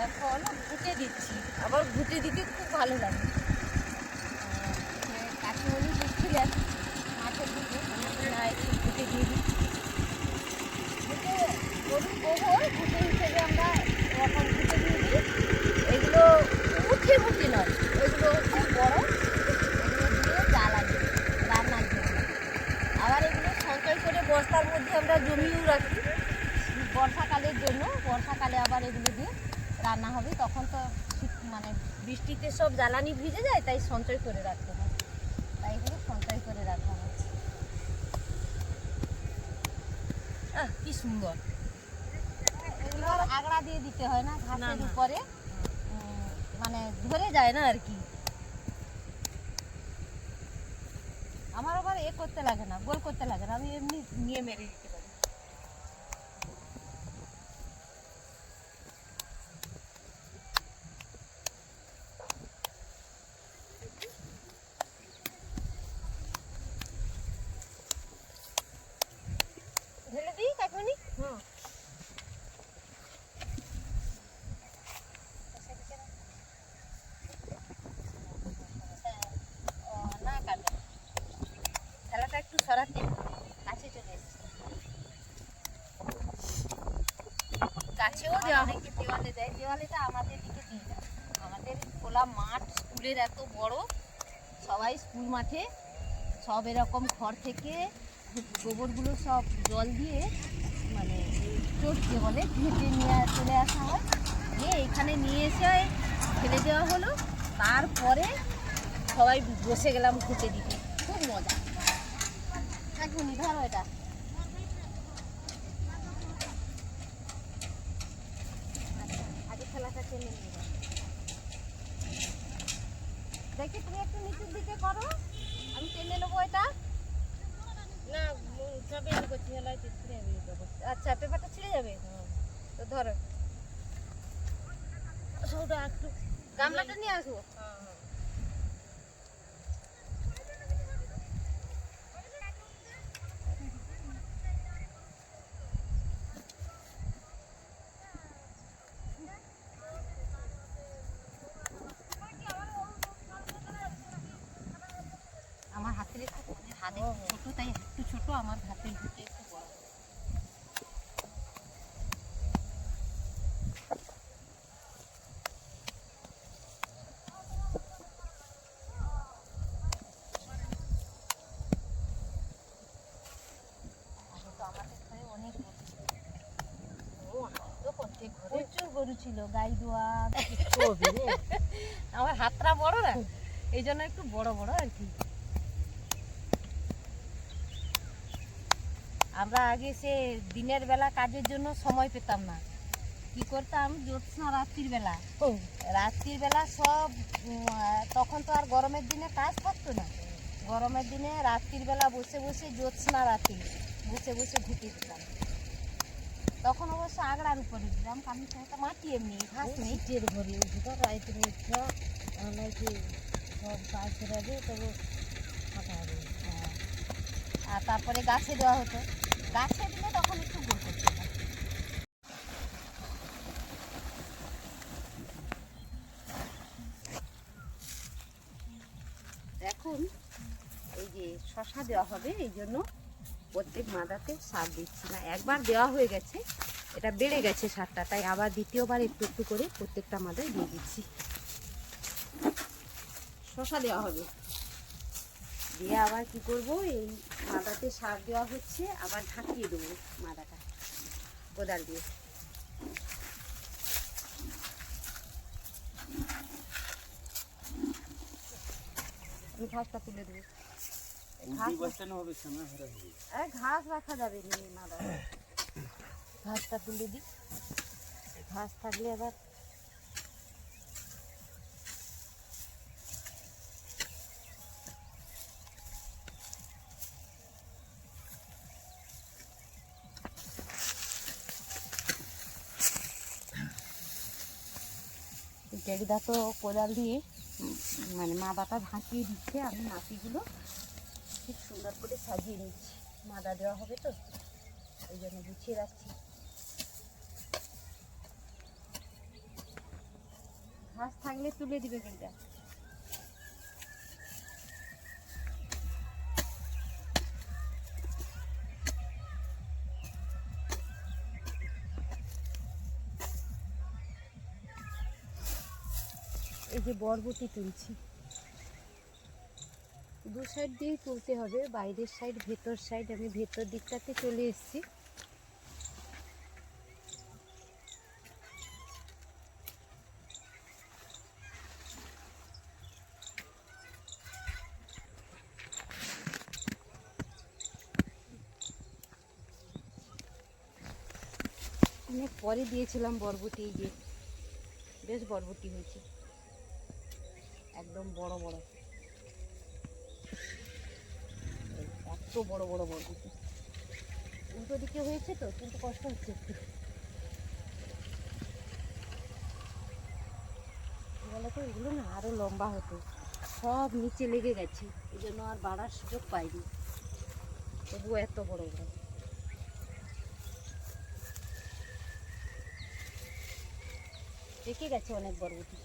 এখন ঘুটে দিচ্ছি, আবার ঘুটে দিতে খুব ভালো লাগে। কাকিমণি দিচ্ছিলেন মাছের দিকে, একটু ঘুটে দিয়ে দিচ্ছি। ঘুটে গরুর গোবর ঘুটে হিসেবে আমরা এখন ঘুটে দিয়ে দিই। এগুলো মুঠি মুঠি নয়, এগুলো খুব বড়, এগুলো দিয়ে জ্বালাই রান্নার জন্য। আবার এগুলো সঞ্চয় করে বস্তার মধ্যে আমরা জমিয়েও রাখি বর্ষাকালের জন্য। বর্ষাকালে আবার এগুলো দিয়ে রান্না হবে, তখন তো মানে বৃষ্টিতে সব জ্বালানি ভিজে যায়, তাই সঞ্চয় করে রাখতে হয়, তাই এগুলো সঞ্চয় করে রাখা হয়। কি সুন্দর! এগুলো আগড়া দিয়ে দিতে হয় না, ঘাসের উপরে মানে ধরে যায় না আর কি। আমার আবার করতে লাগে না, গোল করতে লাগে না, আমি এমনি নিয়ে মেরে দিতে পারি। ঢেলে দিই কাকুনি। না কাটে, খেলাটা একটু সরাতে কাছে চলে এসছে। কাছেও দেওয়া অনেকে দেওয়ালে দেয়, দেওয়ালেটা আমাদের দিকে দিই না। আমাদের খোলা মাঠ, স্কুলের এত বড়, সবাই স্কুল মাঠে সব এরকম খড় থেকে গোবরগুলো সব জল দিয়ে মানে চটকে বলে ঘেঁটে নিয়ে চলে আসা হয়, নিয়ে এখানে নিয়ে এসে ফেলে দেওয়া হলো। তারপরে সবাই বসে গেলাম ঘুঁটে দিতে, খুব মজা। এখনই ধরো এটা, আগে খেলাটা টেনে নিয়ে যাবো। দেখি তুমি একটু নিচের দিকে করো, আমি টেনে নেবো এটা। না সবে ছিঁড়ে যাবে। আচ্ছা, পেপারটা ছিঁড়ে যাবে, তো ধরো সৌটা একটু গামলাটা নিয়ে আসবো। আমার হাতের একটু হাতে ছোট, তাই একটু ছোট, আমার হাতের দিকে একটু বড়। প্রচুর গরু ছিল, গাই দোয়া। আমার হাতটা বড় না, এই জন্য একটু বড় বড় আর কি। আমরা আগে সে দিনের বেলা কাজের জন্য সময় পেতাম না, কি করতাম জ্যোৎস্না রাত্রির বেলা, রাত্রির বেলা সব তখন তো আর গরমের দিনে কাজ থাকতো না, গরমের দিনে রাত্রির বেলা বসে বসে জ্যোৎস্না রাত্রি বসে বসে ঘুটে দিতাম। তখন অবশ্য আগড়ার উপরে দিতাম, কারণ সেটা মাটি এমনি ঘাস নেই, টের ভরে উঠে রাইতের উঠা নাকি সব কাজ করে দিয়ে তবে ফাঁকা হবে। আর তারপরে গাছে দেওয়া হতো, গাছে দিলে তখন একটু গোল করতে হয়। এখন এই যে শশা দেওয়া হবে, এই জন্য প্রত্যেক মাদাতে সার দিচ্ছি না, একবার দেওয়া হয়ে গেছে, এটা বেড়ে গেছে সারটা, তাই আবার দ্বিতীয়বার একটু একটু করে প্রত্যেকটা মাদায় দিয়ে দিচ্ছি। শশা দেওয়া হবে, দিয়ে আবার কি করব, এই মাদাতে সার দেওয়া হচ্ছে, আবার ঢাকিয়ে দেবো মাদাটা কোদাল দিয়ে। ঘাসটা তুলে দেবো, ঘাস রাখা যাবে মাদা, ঘাসটা তুলে দিই, ঘাস থাকলে আবার টেকদা তো কোদাল দিয়ে মানে মাদাটা ঢাকিয়ে দিচ্ছে, আমি নাতিগুলো খুব সুন্দর করে সাজিয়ে নিচ্ছি, মাদা দেওয়া হবে তো ওই জন্য গুছিয়ে রাখছি। থাকলে তুলে দিবে কিন্তু। এই যে বরবটি তুলছি, দু সাইড দিয়েই তুলতে হবে, বাইরের সাইড ভেতর সাইড। আমি ভেতর দিকটাতে চলে এসেছি। অনেক পরে দিয়েছিলাম বরবটি, এই যে বেশ বরবটি হয়েছে, একদম বড় বড়, এত বড় বড় বরবটি। উল্টো দিকে হয়েছে তো, কিন্তু কষ্ট হচ্ছে একটু। বলে তো এগুলো না আরো লম্বা হতো, সব নিচে লেগে গেছে, এই জন্য আর বাড়ার সুযোগ পাইনি। তবুও এত বড় বড় পেকে গেছে অনেক বরবটি।